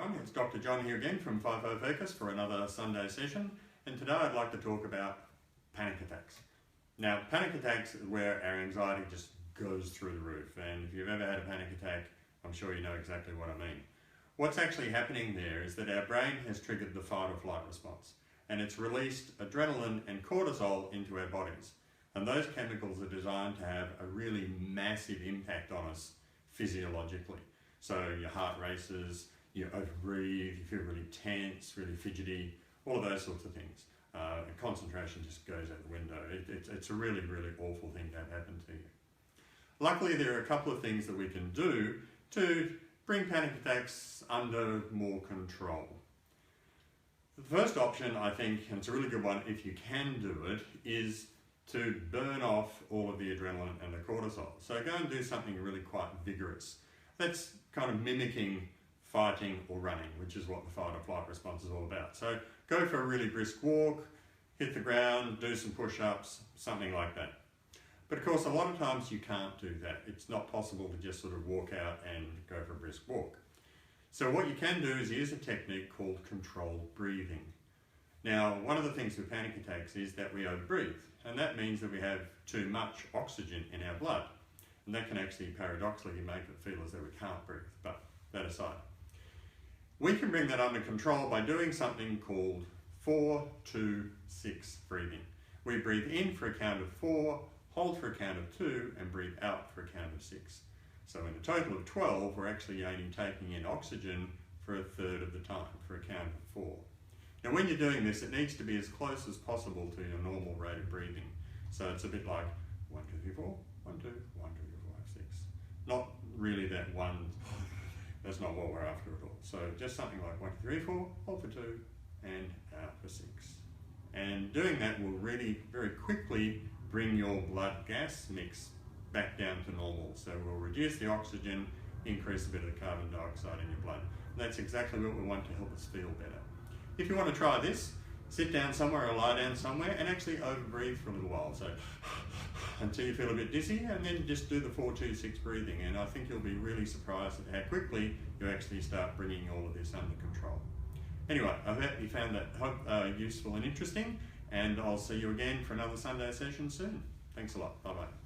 everyone, it's Dr. John here again from FIFO Focus for another Sunday session, and today I'd like to talk about panic attacks. Now, panic attacks is where our anxiety just goes through the roof, and if you've ever had a panic attack, I'm sure you know exactly what I mean. What's actually happening there is that our brain has triggered the fight or flight response, and it's released adrenaline and cortisol into our bodies, and those chemicals are designed to have a really massive impact on us physiologically. So your heart races, you overbreathe, you feel really tense, really fidgety, all of those sorts of things. Concentration just goes out the window. It's a really, really awful thing to have happen to you. Luckily, there are a couple of things that we can do to bring panic attacks under more control. The first option, I think, and it's a really good one if you can do it, is to burn off all of the adrenaline and the cortisol. So go and do something really quite vigorous. That's kind of mimicking fighting or running, which is what the fight or flight response is all about. So go for a really brisk walk, hit the ground, do some push-ups, something like that. But of course, a lot of times you can't do that. It's not possible to just sort of walk out and go for a brisk walk. So what you can do is use a technique called controlled breathing. Now, one of the things with panic attacks is that we overbreathe, and that means that we have too much oxygen in our blood. And that can actually paradoxically make it feel as though we can't breathe, but that aside. We can bring that under control by doing something called 4-2-6 breathing. We breathe in for a count of 4, hold for a count of 2, and breathe out for a count of 6. So in a total of 12, we're actually only taking in oxygen for a third of the time, for a count of 4. Now when you're doing this, it needs to be as close as possible to your normal rate of breathing. So it's a bit like 1, 2, 3, 4, 1, 2, 1, 2, 5, 6. Not really that one, that's not what we're after at all. So just something like 1, 2, 3, 4, hold for 2, and out for 6. And doing that will really very quickly bring your blood gas mix back down to normal. So we'll reduce the oxygen, increase a bit of the carbon dioxide in your blood. And that's exactly what we want to help us feel better. If you want to try this, sit down somewhere or lie down somewhere and actually overbreathe for a little while. So until you feel a bit dizzy, and then just do the 4-2-6 breathing. And I think you'll be really surprised at how quickly you actually start bringing all of this under control. Anyway, I hope you found that useful and interesting, and I'll see you again for another Sunday session soon. Thanks a lot. Bye-bye.